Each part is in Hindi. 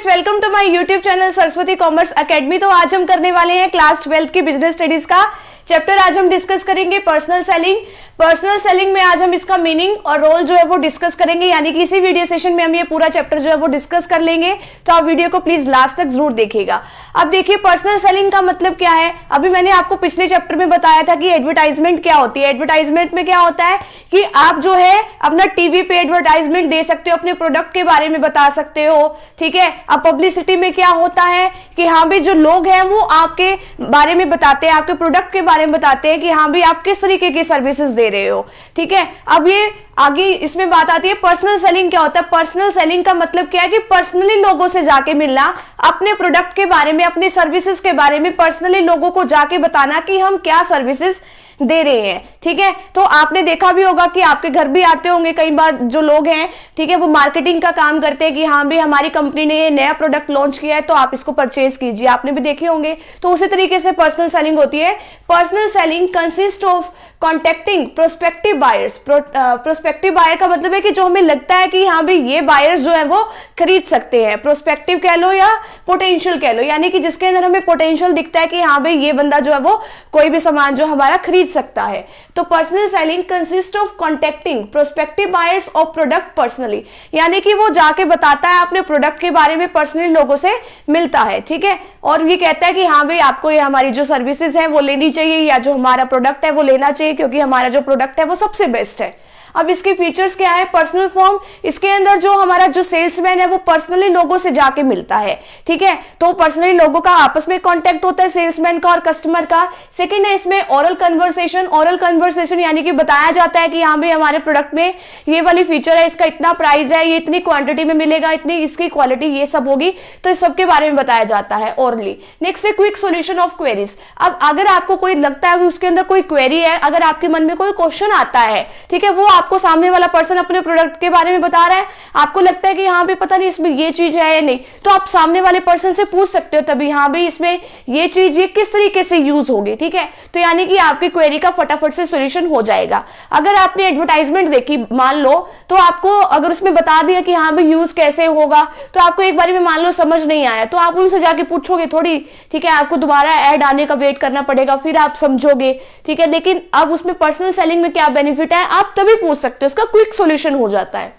Friends, welcome to my YouTube channel Saraswati Commerce Academy. तो आज हम करने वाले हैं क्लास 12 की बिजनेस स्टडीज का चैप्टर। आज हम डिस्कस करेंगे पर्सनल सेलिंग। पर्सनल सेलिंग में आज हम इसका मीनिंग और रोल जो है वो डिस्कस करेंगे, यानी कि इसी वीडियो सेशन में हम ये पूरा चैप्टर जो है वो डिस्कस कर लेंगे। तो आप वीडियो को प्लीज लास्ट तक जरूर देखिएगा। अब देखिए पर्सनल सेलिंग का मतलब क्या है। अभी मैंने आपको पिछले चैप्टर में बताया था कि एडवर्टाइजमेंट क्या होती है। एडवर्टाइजमेंट में क्या होता है कि आप जो है अपना टीवी पे एडवर्टाइजमेंट दे सकते हो, अपने प्रोडक्ट के बारे में बता सकते हो, ठीक है। अब पब्लिसिटी में क्या होता है कि हाँ भी जो लोग हैं वो आपके बारे में बताते हैं, आपके प्रोडक्ट के बारे में बताते हैं कि हाँ भी आप किस तरीके की सर्विसेज दे रहे हो, ठीक है। अब ये आगे इसमें बात आती है पर्सनल सेलिंग क्या होता है। पर्सनल सेलिंग का मतलब क्या है कि पर्सनली लोगों से जाके मिलना, अपने प्रोडक्ट के बारे में, अपने सर्विसेज के बारे में पर्सनली लोगों को जाके बताना कि हम क्या सर्विसेज दे रहे हैं, ठीक है। तो आपने देखा भी होगा कि आपके घर भी आते होंगे कई बार जो लोग हैं, ठीक है, वो मार्केटिंग का काम करते हैं कि हाँ भी हमारी कंपनी ने ये नया प्रोडक्ट लॉन्च किया है तो आप इसको परचेज कीजिए, आपने भी देखे होंगे। तो उसी तरीके से पर्सनल सेलिंग होती है। Personal selling consist of contacting prospective buyers. Prospective buyer का मतलब है कि जो हमें लगता है कि हाँ भाई ये बायर्स जो है वो खरीद सकते हैं। प्रोस्पेक्टिव कह लो या पोटेंशियल कह लो, यानी कि जिसके अंदर हमें पोटेंशियल दिखता है कि हाँ भाई ये बंदा जो है वो कोई भी सामान जो हमारा खरीद सकता है। तो personal selling consist of contacting prospective buyers of product personally, यानी कि वो जाके बताता है अपने प्रोडक्ट के बारे में, पर्सनली लोगों से मिलता है, ठीक है। और ये कहता है कि हाँ भाई आपको ये हमारी जो सर्विसेज है वो लेनी चाहिए, या जो हमारा प्रोडक्ट है वो लेना चाहिए, क्योंकि हमारा जो प्रोडक्ट है वो सबसे बेस्ट है। अब इसके फीचर्स क्या है। पर्सनल फॉर्म, इसके अंदर जो हमारा जो सेल्समैन है वो पर्सनली लोगों से जाके मिलता है, ठीक है। तो पर्सनली लोगों का आपस में कांटेक्ट होता है, सेल्समैन का और कस्टमर का। सेकंड है इसमें ओरल कन्वर्सेशन। ओरल कन्वर्सेशन यानी कि बताया जाता है कि हाँ भाई हमारे प्रोडक्ट में ये वाली फीचर है, इसका इतना प्राइस है, ये इतनी क्वांटिटी में मिलेगा, इतनी इसकी क्वालिटी ये सब होगी, तो इस सब के बारे में बताया जाता है ओरली। नेक्स्ट है क्विक सोल्यूशन ऑफ क्वेरीज। अब अगर आपको कोई लगता है कि उसके अंदर कोई क्वेरी है, अगर आपके मन में कोई क्वेश्चन आता है, ठीक है, वो आपको सामने वाला पर्सन अपने प्रोडक्ट के बारे में बता रहा है, आपको लगता है कि हाँ भी पता नहीं इसमें ये चीज है या नहीं, तो आप सामने वाले पर्सन से पूछ सकते हो तभी, हाँ भी इसमें ये चीज ये किस तरीके से यूज होगी, ठीक है। तो यानी कि आपकी क्वेरी का फटाफट से सॉल्यूशन हो जाएगा। अगर आपने एडवर्टाइजमेंट देखी मान लो, तो आपको अगर उसमें बता दिया कि हाँ भाई यूज कैसे होगा, तो आपको एक बार में मान लो समझ नहीं आया, तो आप उनसे जाके पूछोगे थोड़ी, ठीक है। आपको दोबारा ऐड आने का वेट करना पड़ेगा, फिर आप समझोगे, ठीक है। लेकिन अब उसमें पर्सनल सेलिंग में क्या बेनिफिट है, आप तभी पूछ सकते हो, उसका क्विक सॉल्यूशन हो जाता है,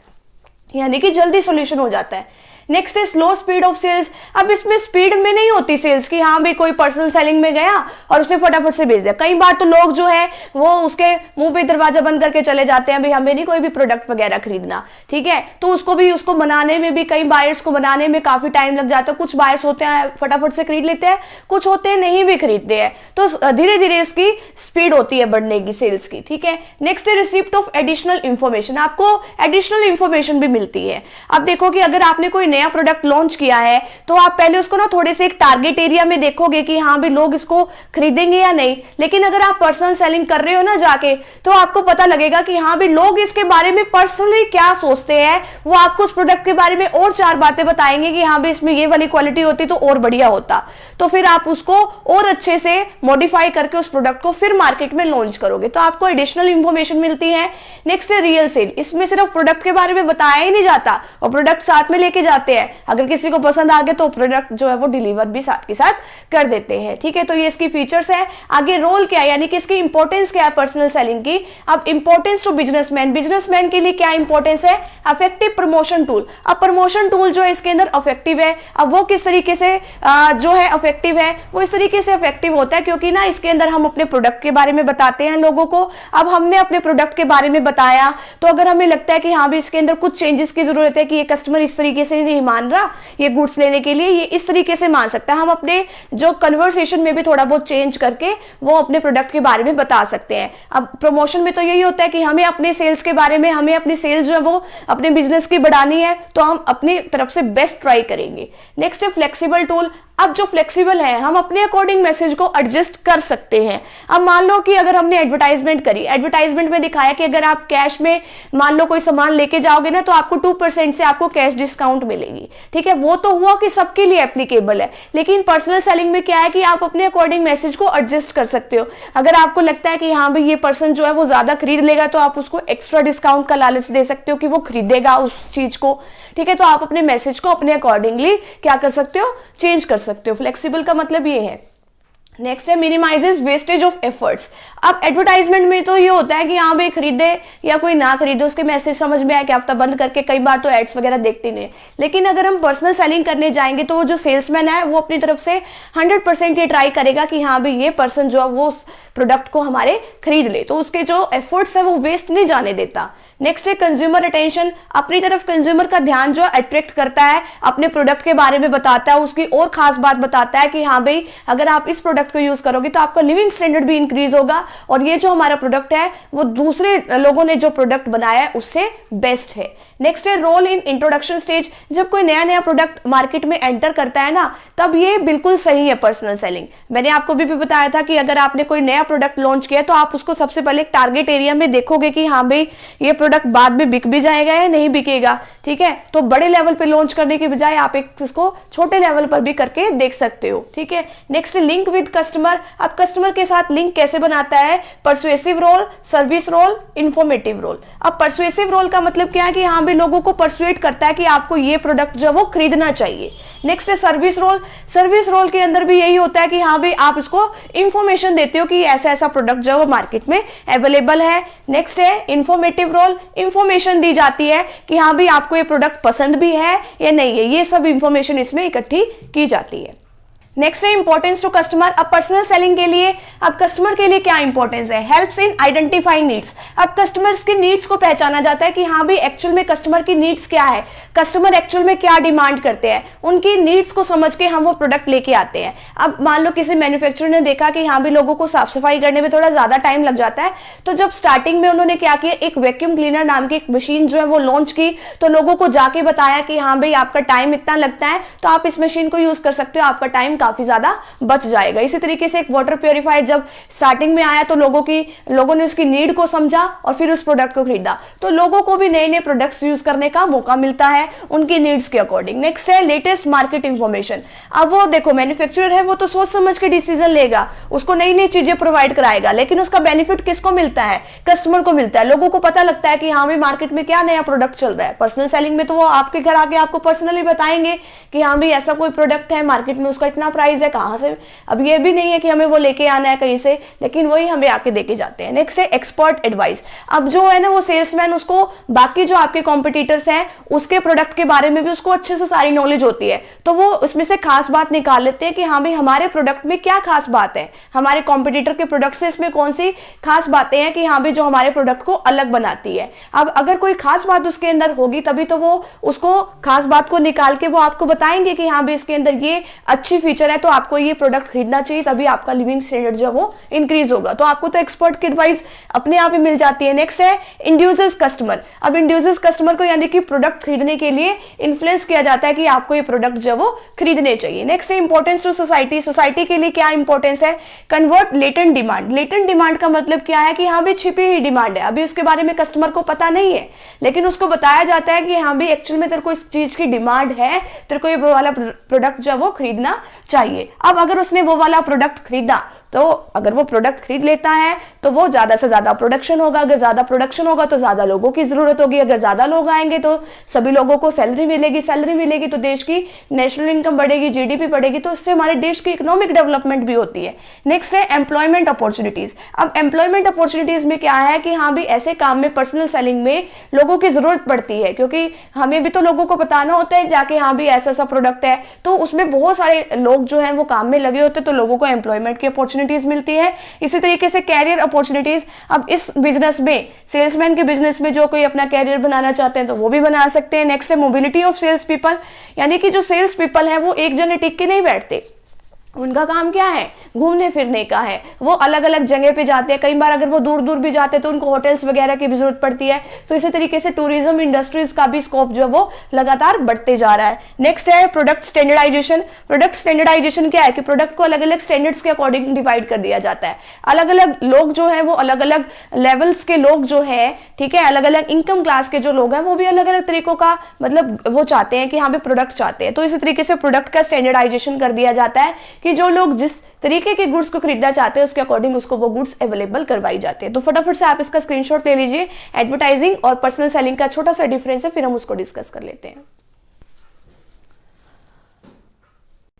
यानी कि जल्दी सॉल्यूशन हो जाता है। नेक्स्ट है स्लो स्पीड ऑफ सेल्स। अब इसमें स्पीड में नहीं होती सेल्स की, हाँ भाई कोई पर्सनल सेलिंग में गया और उसने फटाफट से भेज दिया। कई बार तो लोग जो है वो उसके मुंह पे दरवाजा बंद करके चले जाते हैं, भाई हमें नहीं कोई भी प्रोडक्ट वगैरह खरीदना, ठीक है। तो उसको बनाने में भी, कई बायर्स को बनाने में काफी टाइम लग जाता है। कुछ बायर्स होते हैं फटाफट से खरीद लेते हैं, कुछ होते हैं नहीं भी खरीदते हैं। तो धीरे धीरे इसकी स्पीड होती है बढ़ने की सेल्स की, ठीक है। नेक्स्ट है रिसिप्ट ऑफ एडिशनल इंफॉर्मेशन। आपको एडिशनल इंफॉर्मेशन भी मिलती है। अब देखो कि अगर आपने कोई नया प्रोडक्ट लॉन्च किया है तो आप पहले उसको ना थोड़े से एक टारगेट एरिया में देखोगे कि हाँ भी लोग इसको खरीदेंगे या नहीं। लेकिन अगर आप पर्सनल सेलिंग कर रहे हो ना जाके, तो आपको पता लगेगा कि हाँ भी लोग इसके बारे में पर्सनली क्या सोचते हैं। वो आपको उस प्रोडक्ट के बारे में और 4 बातें बताएंगे कि हाँ भी इसमें ये वाली क्वालिटी होती तो और बढ़िया होता, तो फिर आप उसको और अच्छे से मॉडिफाई करके उस प्रोडक्ट को फिर मार्केट में लॉन्च करोगे, तो आपको एडिशनल इंफॉर्मेशन मिलती है। नेक्स्ट है रियल सेल। इसमें सिर्फ प्रोडक्ट के बारे में बताया ही नहीं जाता और प्रोडक्ट साथ में लेके जाते हैं। अगर किसी को पसंद आ गया तो प्रोडक्ट जो है वो डिलीवर भी साथ के साथ कर देते हैं, ठीक है। तो ये इसकी फीचर्स है। आगे रोल क्या है, यानी कि इसकी इंपॉर्टेंस क्या है पर्सनल सेलिंग की। अब इंपॉर्टेंस टू बिजनेसमैन, बिजनेसमैन के लिए क्या इंपॉर्टेंस है, अफेक्टिव प्रमोशन टूल। अब प्रमोशन टूल जो है इसके अंदर अफेक्टिव है। अब वो किस तरीके से जो है अफेक्टिव है, वो इस तरीके से अफेक्टिव होता है क्योंकि ना इसके अंदर हम अपने प्रोडक्ट के बारे में बताते हैं लोगों को। अब हमने अपने प्रोडक्ट के बारे में बताया, तो अगर हमें लगता है कि हाँ भी इसके अंदर कुछ चेंजेस की जरूरत है, कि ये कस्टमर इस तरीके से नहीं मान रहा ये गुड्स लेने के लिए, ये इस तरीके से मान सकता है, हम अपने जो कन्वर्सेशन में भी थोड़ा बहुत चेंज करके वो अपने प्रोडक्ट के बारे में बता सकते हैं। अब प्रमोशन में तो यही होता है कि हमें अपने सेल्स के बारे में, हमें अपनी सेल्स जो है वो अपने बिजनेस की बढ़ानी है, तो हम अपनी तरफ से बेस्ट ट्राई करेंगे। नेक्स्ट है फ्लेक्सिबल टूल। अब जो फ्लेक्सिबल है, हम अपने अकॉर्डिंग मैसेज को एडजस्ट कर सकते हैं। अब मान लो कि अगर हमने एडवर्टाइजमेंट करी, एडवर्टाइजमेंट में दिखाया कि अगर आप कैश में मान लो कोई सामान लेके जाओगे ना, तो आपको 2% से आपको कैश डिस्काउंट मिलेगा। मिलेगी। ठीक है, वो तो हुआ कि सबके लिए एप्लीकेबल है, लेकिन पर्सनल सेलिंग में क्या है कि आप अपने अकॉर्डिंग मैसेज को एडजस्ट कर सकते हो। अगर आपको लगता है कि हाँ भाई ये पर्सन जो है वो ज्यादा खरीद लेगा, तो आप उसको एक्स्ट्रा डिस्काउंट का लालच दे सकते हो कि वो खरीदेगा उस चीज को। ठीक है, तो आप अपने मैसेज को अपने अकॉर्डिंगली क्या कर सकते हो, चेंज कर सकते हो। फ्लेक्सिबल का मतलब ये है। नेक्स्ट है मिनिमाइजेस वेस्टेज ऑफ एफर्ट्स। अब एडवर्टाइजमेंट में तो ये होता है कि हाँ भाई खरीदे या कोई ना खरीदे, उसके मैसेज समझ में आए कि आप तब बंद करके कई बार तो एड्स वगैरह देखते नहीं। लेकिन अगर हम पर्सनल सेलिंग करने जाएंगे तो वो जो सेल्समैन है वो अपनी तरफ से 100% ये ट्राई करेगा कि हाँ भाई ये पर्सन जो है वो उस प्रोडक्ट को हमारे खरीद ले, तो उसके जो एफर्ट्स है वो वेस्ट नहीं जाने देता। नेक्स्ट है कंज्यूमर अटेंशन। अपनी तरफ कंज्यूमर का ध्यान जो अट्रैक्ट करता है, अपने प्रोडक्ट के बारे में बताता है, उसकी और खास बात बताता है कि हाँ भाई अगर आप इस प्रोडक्ट को यूज करोगे तो आपका लिविंग स्टैंडर्ड भी इंक्रीज होगा और ये जो हमारा प्रोडक्ट है वो दूसरे लोगों ने जो प्रोडक्ट बनाया है उससे बेस्ट है। नेक्स्ट है रोल इन इंट्रोडक्शन स्टेज। जब कोई नया नया प्रोडक्ट मार्केट में एंटर करता है ना, तब ये बिल्कुल सही है पर्सनल सेलिंग। मैंने आपको भी बताया था कि अगर आपने कोई नया प्रोडक्ट लॉन्च किया तो आप उसको सबसे पहले एक टारगेट एरिया में देखोगे कि हाँ भाई ये प्रोडक्ट बाद में बिक भी जाएगा या नहीं बिकेगा। ठीक है, तो बड़े लेवल पे लॉन्च करने की बजाय आप एक इसको छोटे लेवल पर भी करके देख सकते हो। ठीक है, नेक्स्ट लिंक विद कस्टमर। अब कस्टमर के साथ लिंक कैसे बनाता है, persuasive role, service role, informative role. अब परसुएसिव रोल का मतलब क्या है कि हाँ भी लोगों को परसुएट करता है कि आपको ये प्रोडक्ट जो वो खरीदना चाहिए। नेक्स्ट है सर्विस रोल। सर्विस रोल के अंदर भी यही होता है कि हाँ भाई आप इसको इंफॉर्मेशन देते हो कि ऐसा ऐसा प्रोडक्ट जो वो मार्केट में अवेलेबल है। नेक्स्ट है इंफॉर्मेटिव रोल। इंफॉर्मेशन दी जाती है कि हाँ भाई आपको ये प्रोडक्ट पसंद भी है या नहीं है, ये सब इंफॉर्मेशन इसमें इकट्ठी की जाती है। नेक्स्ट है इंपॉर्टेंस टू कस्टमर। अब पर्सनल सेलिंग के लिए अब कस्टमर के लिए क्या इंपॉर्टेंस है, हेल्प्स इन आइडेंटिफाइंग नीड्स। अब कस्टमर्स की नीड्स को पहचाना जाता है कि हाँ भाई एक्चुअल में कस्टमर की नीड्स क्या है, कस्टमर एक्चुअल में क्या डिमांड करते हैं, उनकी नीड्स को समझ के हम वो प्रोडक्ट लेके आते हैं। अब मान लो किसी मैन्युफैक्चरर ने देखा कि हाँ भाई लोगों को साफ सफाई करने में थोड़ा ज्यादा टाइम लग जाता है, तो जब स्टार्टिंग में उन्होंने क्या किया, एक वैक्यूम क्लीनर नाम की एक मशीन जो है वो लॉन्च की, तो लोगों को जाके बताया कि हाँ भाई आपका टाइम इतना लगता है तो आप इस मशीन को यूज कर सकते हो, आपका टाइम काफी ज्यादा बच जाएगा। इसी तरीके से एक वाटर प्योरीफायर जब स्टार्टिंग में आया तो लोगों ने उसकी नीड को समझा और फिर उस प्रोडक्ट को खरीदा। तो लोगों को भी नए नए प्रोडक्ट्स यूज करने का मौका मिलता है उनकी नीड्स के अकॉर्डिंग। नेक्स्ट है लेटेस्ट मार्केट इंफॉर्मेशन। अब वो देखो मैन्युफैक्चरर है, वो तो सोच समझ के डिसीजन लेगा, उसको नई नई चीजें प्रोवाइड कराएगा, लेकिन उसका बेनिफिट किसको मिलता है, कस्टमर को मिलता है। लोगों को पता लगता है कि हाँ भाई मार्केट में क्या नया प्रोडक्ट चल रहा है। पर्सनल सेलिंग में तो वो आपके घर आके आपको पर्सनली बताएंगे कि हाँ भाई ऐसा कोई प्रोडक्ट है मार्केट में, उसका इतना प्राइस है, कहाँ से। अब ये भी नहीं है कि हमें वो लेके आना है कहीं से, लेकिन वही हमें आके देके जाते हैं। नेक्स्ट है एक्सपर्ट एडवाइस। अब जो है ना वो सेल्समैन उसको बाकी जो आपके कॉम्पिटिटर्स हैं उसके प्रोडक्ट के बारे में भी उसको अच्छे से सारी नॉलेज होती है, तो वो उसमें से खास बात निकाल लेते हैं कि हाँ भाई हमारे प्रोडक्ट में क्या खास बात है, हमारे कॉम्पिटिटर के प्रोडक्ट से इसमें कौन सी खास बातें हैं कि हाँ भाई जो हमारे प्रोडक्ट को अलग बनाती है। अब अगर कोई खास बात उसके अंदर होगी तभी तो वो उसको खास बात को निकाल के वो आपको बताएंगे कि हाँ भाई इसके अंदर ये अच्छी फीचर है तो आपको ये प्रोडक्ट खरीदना चाहिए, तभी आपका लिविंग स्टैंडर्ड जो वो इंक्रीज होगा। तो आपको तो एक्सपर्ट की एडवाइस अपने आप ही मिल जाती है। नेक्स्ट है इंड्यूसर्स कस्टमर। अब इंड्यूसर्स कस्टमर को यानी कि प्रोडक्ट खरीदने के लिए इन्फ्लुएंस किया जाता है कि आपको ये प्रोडक्ट जो वो खरीदने चाहिए। नेक्स्ट है इंपॉर्टेंस टू सोसाइटी। सोसाइटी के लिए क्या इंपॉर्टेंस है, convert latent demand. Latent demand का मतलब क्या है कि हाँ भाई छिपी हुई डिमांड है, अभी उसके बारे में कस्टमर को पता नहीं है, लेकिन उसको बताया जाता है कि हाँ भाई एक्चुअल में तेरे को इस चीज की डिमांड है, तेरे को ये वाला प्रोडक्ट जो वो खरीदना चाहिए। अब अगर उसने वो वाला प्रोडक्ट खरीदा तो अगर वो प्रोडक्ट खरीद लेता है तो वो ज्यादा से ज्यादा प्रोडक्शन होगा, अगर ज्यादा प्रोडक्शन होगा तो ज्यादा लोगों की जरूरत होगी, अगर ज्यादा लोग आएंगे तो सभी लोगों को सैलरी मिलेगी तो देश की नेशनल इनकम बढ़ेगी, जीडीपी बढ़ेगी, तो इससे हमारे देश की इकोनॉमिक डेवलपमेंट भी होती है। नेक्स्ट है एम्प्लॉयमेंट अपॉर्चुनिटीज। अब एम्प्लॉयमेंट अपॉर्चुनिटीज में क्या है कि हाँ भी ऐसे काम में पर्सनल सेलिंग में लोगों की जरूरत पड़ती है, क्योंकि हमें भी तो लोगों को बताना होता है जाके हाँ भी ऐसा ऐसा प्रोडक्ट है, तो उसमें बहुत सारे लोग जो है वो काम में लगे होते हैं, तो लोगों को एम्प्लॉयमेंट की अपॉर्चुनिटीज मिलती है। इसी तरीके से कैरियर अपॉर्चुनिटीज। अब इस बिजनेस में, सेल्समैन के बिजनेस में जो कोई अपना कैरियर बनाना चाहते हैं तो वो भी बना सकते हैं। नेक्स्ट है मोबिलिटी ऑफ सेल्स पीपल, यानी कि जो सेल्स पीपल है वो एक जगह टिक के नहीं बैठते, उनका काम क्या है, घूमने फिरने का है, वो अलग अलग जगह पे जाते हैं। कई बार अगर वो दूर दूर भी जाते हैं तो उनको होटल्स वगैरह की भी जरूरत पड़ती है। तो इसी तरीके से टूरिज्म इंडस्ट्रीज का भी स्कोप जो है वो लगातार बढ़ते जा रहा है। नेक्स्ट है प्रोडक्ट स्टैंडर्डाइजेशन। प्रोडक्ट स्टैंडर्डाइजेशन क्या है कि प्रोडक्ट को अलग अलग स्टैंडर्ड्स के अकॉर्डिंग डिवाइड कर दिया जाता है। अलग अलग लोग जो है वो अलग अलग लेवल्स के लोग जो है, ठीक है, अलग अलग इनकम क्लास के जो लोग हैं वो भी अलग अलग तरीकों का मतलब वो चाहते हैं कि हाँ भी प्रोडक्ट चाहते हैं। तो इसी तरीके से प्रोडक्ट का स्टैंडर्डाइजेशन कर दिया जाता है कि जो लोग जिस तरीके के गुड्स को खरीदना चाहते हैं उसके अकॉर्डिंग उसको वो गुड्स अवेलेबल करवाई जाती है। तो फटाफट से आप इसका स्क्रीनशॉट ले लीजिए। एडवर्टाइजिंग और पर्सनल सेलिंग का छोटा सा डिफरेंस है, फिर हम उसको डिस्कस कर लेते हैं।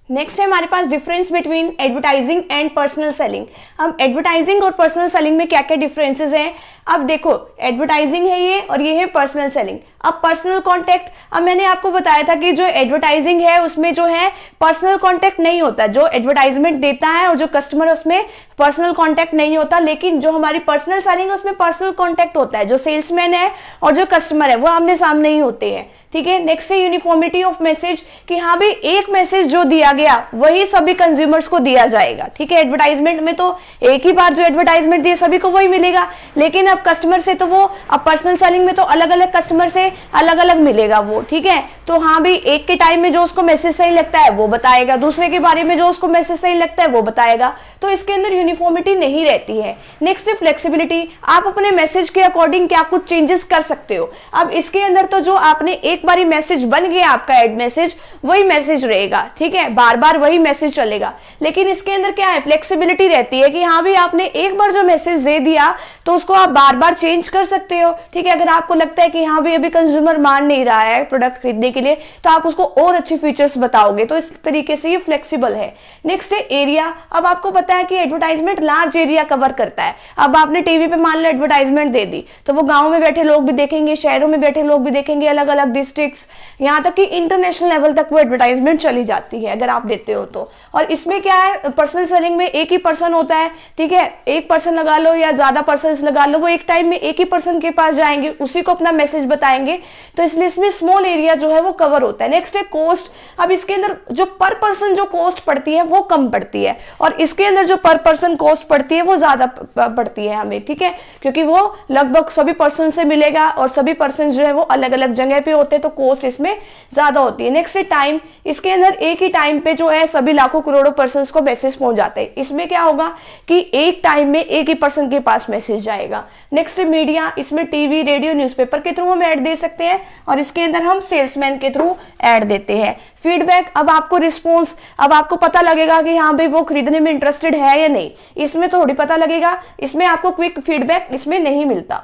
नेक्स्ट है हमारे पास difference between advertising and personal selling. अब एडवर्टाइजिंग और पर्सनल सेलिंग में क्या क्या डिफरेंसेस हैं। अब देखो एडवर्टाइजिंग है ये और ये है पर्सनल सेलिंग। अब पर्सनल कांटेक्ट, अब मैंने आपको बताया था कि जो एडवर्टाइजिंग है उसमें जो है पर्सनल कांटेक्ट नहीं होता, जो एडवर्टाइजमेंट देता है और जो कस्टमर उसमें पर्सनल कांटेक्ट नहीं होता। लेकिन जो हमारी पर्सनल सेलिंग है उसमें पर्सनल कांटेक्ट होता है। जो सेल्समैन है और जो कस्टमर है वो आमने सामने ही होते हैं, ठीक है। नेक्स्ट है यूनिफॉर्मिटी ऑफ मैसेज, कि हाँ भाई एक मैसेज जो दिया गया वही सभी कंज्यूमर्स को दिया जाएगा, ठीक है। एडवर्टाइजमेंट में तो एक ही बार जो एडवर्टाइजमेंट दिए सभी को वही मिलेगा, लेकिन अब कस्टमर से तो वो, अब पर्सनल सेलिंग में तो अलग अलग कस्टमर से अलग अलग मिलेगा वो, ठीक है। तो हाँ भाई एक के टाइम में जो उसको मैसेज सही लगता है वो बताएगा, दूसरे के बारे में जो उसको मैसेज सही लगता है वो बताएगा। तो इसके अंदर यूनिफॉर्मिटी नहीं रहती है। नेक्स्ट है फ्लेक्सिबिलिटी, आप अपने मैसेज के अकॉर्डिंग क्या कुछ चेंजेस कर सकते हो। अब इसके अंदर तो जो आपने एक बारी मैसेज बन गया आपका एड मैसेज वही मैसेज रहेगा, ठीक है, बार बार वही मैसेज चलेगा। लेकिन इसके अंदर क्या है, फ्लेक्सिबिलिटी रहती है कि हाँ भाई आपने एक बार जो मैसेज दे दिया तो उसको आप बार बार चेंज कर सकते हो, ठीक है। अगर आपको लगता है कि हाँ भाई अभी कंज्यूमर मान नहीं रहा है प्रोडक्ट खरीदने के लिए तो आप उसको और अच्छे फीचर्स बताओगे, तो इस तरीके से ये फ्लेक्सिबल है। नेक्स्ट है एरिया। अब आपको पता है कि एडवर्टाइजमेंट लार्ज एरिया कवर करता है। अब आपने टीवी पे मान लो एडवर्टाइजमेंट दे दी तो वो गांव में बैठे लोग भी देखेंगे, शहरों में बैठे लोग भी देखेंगे, अलग अलग डिस्ट्रिक्ट्स, यहाँ तक कि इंटरनेशनल लेवल तक वो एडवर्टाइजमेंट चली जाती है अगर आप देते हो तो। और इसमें क्या है, पर्सनल सेलिंग में एक ही पर्सन होता है, ठीक है, एक पर्सन लगा लो या ज्यादा पर्सन लगा लो, वो एक टाइम में एक ही पर्सन के पास जाएंगे, उसी को अपना मैसेज बताएंगे, तो इसलिए इसमें स्मॉल एरिया जो है वो कवर होता है। नेक्स्ट है कॉस्ट। अब इसके अंदर जो पर पर्सन जो कॉस्ट पड़ती है वो कम पड़ती है और इसके अंदर जो पर पर्सन कॉस्ट पड़ती है वो ज्यादा पड़ती है हमें, ठीक है, क्योंकि वो लगभग सभी पर्सन से मिलेगा और सभी पर्सन जो है वो अलग अलग जगह पे होते हैं, तो कॉस्ट इसमें ज्यादा होती है। नेक्स्ट है टाइम। इसके अंदर एक ही टाइम पे जो है सभी लाखों करोड़ों पर्सन को मैसेज पहुंच जाते हैं। इसमें क्या होगा कि एक टाइम में एक ही पर्सन के पास मैसेज जाएगा। नेक्स्ट है मीडिया। इसमें टीवी, रेडियो, न्यूज़पेपर के थ्रू हम ऐड दे सकते हैं और इसके अंदर हम सेल्समैन के थ्रू ऐड देते हैं। फीडबैक, अब आपको रिस्पॉन्स, अब आपको पता लगेगा कि हाँ भाई वो खरीदने में इंटरेस्टेड है या नहीं, इसमें थोड़ी पता लगेगा। इसमें आपको क्विक फीडबैक इसमें नहीं मिलता,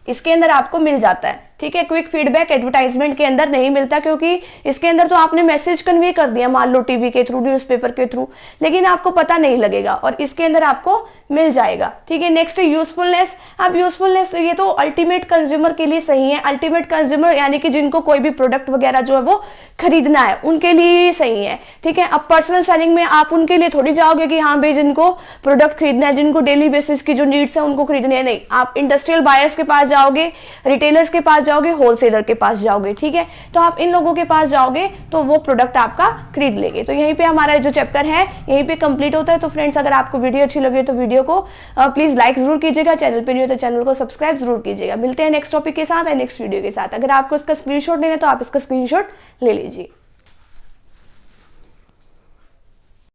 इसके अंदर आपको मिल जाता है, ठीक है। क्विक फीडबैक एडवर्टाइजमेंट के अंदर नहीं मिलता क्योंकि इसके अंदर तो आपने मैसेज कन्वे कर दिया, मान लो टीवी के थ्रू, न्यूज़पेपर के थ्रू, लेकिन आपको पता नहीं लगेगा और इसके अंदर आपको मिल जाएगा, ठीक है। नेक्स्ट है यूजफुलनेस। अब यूजफुलनेस ये तो अल्टीमेट कंज्यूमर के लिए सही है। अल्टीमेट कंज्यूमर यानी कि जिनको कोई भी प्रोडक्ट वगैरह जो है वो खरीदना है उनके लिए सही है, ठीक है। अब पर्सनल सेलिंग में आप उनके लिए थोड़ी जाओगे कि हाँ भाई जिनको प्रोडक्ट खरीदना है, जिनको डेली बेसिस की जो नीड्स है उनको खरीदने है, नहीं, आप इंडस्ट्रियल बायर्स के पास जाओगे, रिटेलर्स के पास जाओगे, होलसेलर के पास जाओगे, ठीक है। तो आप इन लोगों के पास जाओगे तो वो प्रोडक्ट आपका खरीद लेंगे। तो यहीं पे हमारा जो चैप्टर है यहीं पे कंप्लीट होता है। तो फ्रेंड्स अगर आपको वीडियो अच्छी लगे तो वीडियो को प्लीज लाइक जरूर कीजिएगा, चैनल पे नहीं हो तो चैनल को सब्सक्राइब जरूर कीजिएगा। मिलते हैं नेक्स्ट टॉपिक के साथ या नेक्स्ट वीडियो के साथ। अगर आपको इसका स्क्रीनशॉट लेना है तो आप इसका स्क्रीनशॉट ले लीजिए।